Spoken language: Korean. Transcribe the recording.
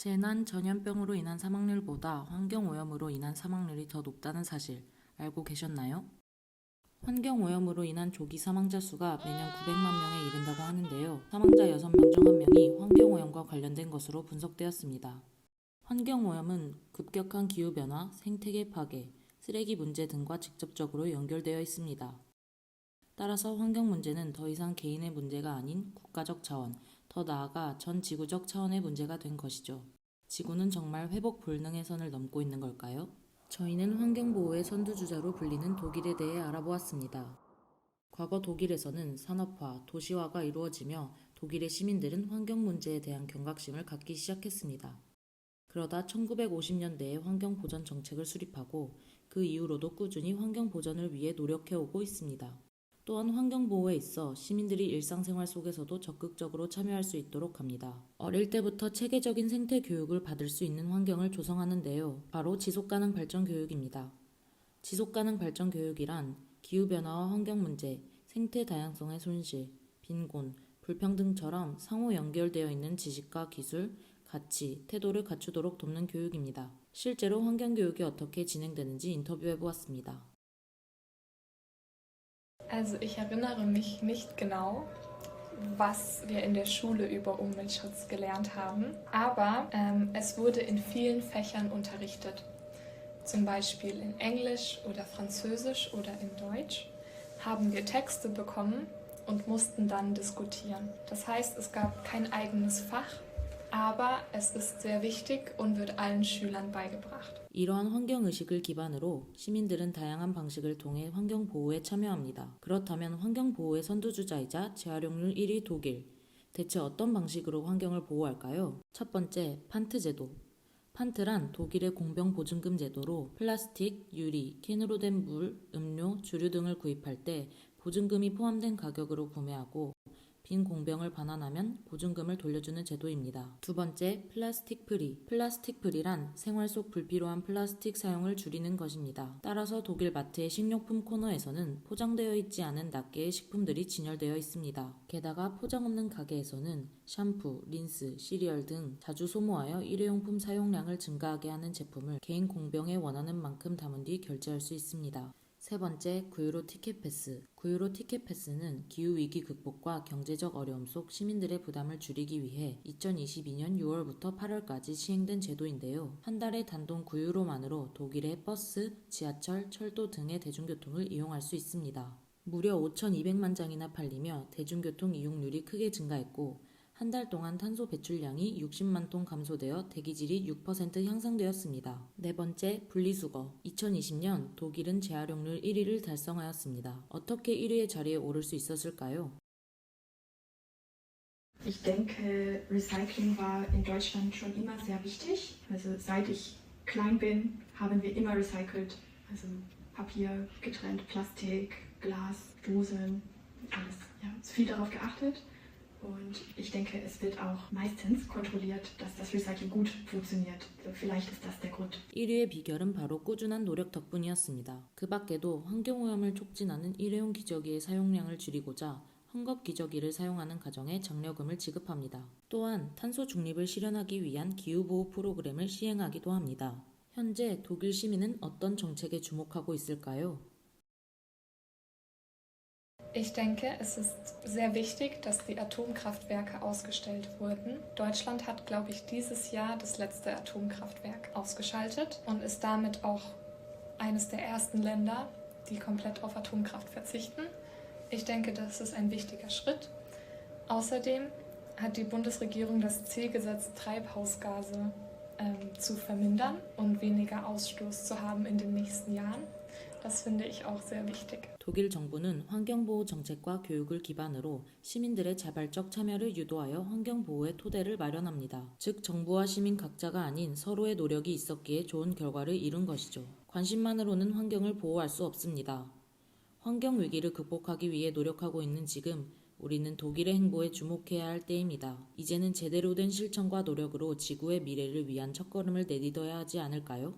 재난, 전염병으로 인한 사망률보다 환경오염으로 인한 사망률이 더 높다는 사실 알고 계셨나요? 환경오염으로 인한 조기 사망자 수가 매년 900만 명에 이른다고 하는데요. 사망자 6명 중 1명이 환경오염과 관련된 것으로 분석되었습니다. 환경오염은 급격한 기후변화, 생태계 파괴, 쓰레기 문제 등과 직접적으로 연결되어 있습니다. 따라서 환경 문제는 더 이상 개인의 문제가 아닌 국가적 차원, 더 나아가 전 지구적 차원의 문제가 된 것이죠. 지구는 정말 회복 불능의 선을 넘고 있는 걸까요? 저희는 환경보호의 선두주자로 불리는 독일에 대해 알아보았습니다. 과거 독일에서는 산업화, 도시화가 이루어지며 독일의 시민들은 환경 문제에 대한 경각심을 갖기 시작했습니다. 그러다 1950년대에 환경보전 정책을 수립하고 그 이후로도 꾸준히 환경보전을 위해 노력해오고 있습니다. 또한 환경보호에 있어 시민들이 일상생활 속에서도 적극적으로 참여할 수 있도록 합니다. 어릴 때부터 체계적인 생태 교육을 받을 수 있는 환경을 조성하는데요. 바로 지속가능 발전 교육입니다. 지속가능 발전 교육이란 기후변화와 환경문제, 생태 다양성의 손실, 빈곤, 불평등처럼 상호 연결되어 있는 지식과 기술, 가치, 태도를 갖추도록 돕는 교육입니다. 실제로 환경교육이 어떻게 진행되는지 인터뷰해보았습니다. Also ich erinnere mich nicht genau, was wir in der Schule über Umweltschutz gelernt haben, aber es wurde in vielen Fächern unterrichtet. Zum Beispiel in Englisch oder Französisch oder in Deutsch haben wir Texte bekommen und mussten dann diskutieren. Das heißt, es gab kein eigenes Fach, aber es ist sehr wichtig und wird allen Schülern beigebracht. 이러한 환경의식을 기반으로 시민들은 다양한 방식을 통해 환경보호에 참여합니다. 그렇다면 환경보호의 선두주자이자 재활용률 1위 독일. 대체 어떤 방식으로 환경을 보호할까요? 첫 번째, 판트 제도. 판트란 독일의 공병보증금 제도로 플라스틱, 유리, 캔으로 된 물, 음료, 주류 등을 구입할 때 보증금이 포함된 가격으로 구매하고 빈 공병을 반환하면 보증금을 돌려주는 제도입니다. 두 번째, 플라스틱 프리. 플라스틱 프리란 생활 속 불필요한 플라스틱 사용을 줄이는 것입니다. 따라서 독일 마트의 식료품 코너에서는 포장되어 있지 않은 낱개의 식품들이 진열되어 있습니다. 게다가 포장 없는 가게에서는 샴푸, 린스, 시리얼 등 자주 소모하여 일회용품 사용량을 증가하게 하는 제품을 개인 공병에 원하는 만큼 담은 뒤 결제할 수 있습니다. 세 번째, 구유로 티켓 패스. 구유로 티켓 패스는 기후위기 극복과 경제적 어려움 속 시민들의 부담을 줄이기 위해 2022년 6월부터 8월까지 시행된 제도인데요. 한 달에 단돈 9유로만으로 독일의 버스, 지하철, 철도 등의 대중교통을 이용할 수 있습니다. 무려 5,200만 장이나 팔리며 대중교통 이용률이 크게 증가했고 한 달 동안 탄소 배출량이 60만 톤 감소되어 대기질이 6% 향상되었습니다. 네 번째, 분리수거. 2020년 독일은 재활용률 1위를 달성하였습니다. 어떻게 1위의 자리에 오를 수 있었을까요? Ich denke, Recycling war in Deutschland schon immer sehr wichtig. Also seit ich klein bin, haben wir immer recycelt. Also Papier getrennt, Plastik, Glas, Dosen, alles. Ja, es viel darauf geachtet. Und ich denke, es wird auch meistens kontrolliert, dass das Recycling gut funktioniert. Vielleicht ist das der Grund. 1위의 비결은 바로 꾸준한 노력 덕분이었습니다. 그 밖에도 환경오염을 촉진하는 일회용 기저귀의 사용량을 줄이고자 헝겊 기저귀를 사용하는 가정에 장려금을 지급합니다. 또한 탄소 중립을 실현하기 위한 기후보호 프로그램을 시행하기도 합니다. 현재 독일 시민은 어떤 정책에 주목하고 있을까요? Ich denke, es ist sehr wichtig, dass die Atomkraftwerke ausgestellt wurden. Deutschland hat, glaube ich, dieses Jahr das letzte Atomkraftwerk ausgeschaltet und ist damit auch eines der ersten Länder, die komplett auf Atomkraft verzichten. Ich denke, das ist ein wichtiger Schritt. Außerdem hat die Bundesregierung das Ziel gesetzt, Treibhausgase zu vermindern und weniger Ausstoß zu haben in den nächsten Jahren. Das finde ich auch sehr wichtig. 독일 정부는 환경보호 정책과 교육을 기반으로 시민들의 자발적 참여를 유도하여 환경보호의 토대를 마련합니다. 즉 정부와 시민 각자가 아닌 서로의 노력이 있었기에 좋은 결과를 이룬 것이죠. 관심만으로는 환경을 보호할 수 없습니다. 환경 위기를 극복하기 위해 노력하고 있는 지금 우리는 독일의 행보에 주목해야 할 때입니다. 이제는 제대로 된 실천과 노력으로 지구의 미래를 위한 첫걸음을 내딛어야 하지 않을까요?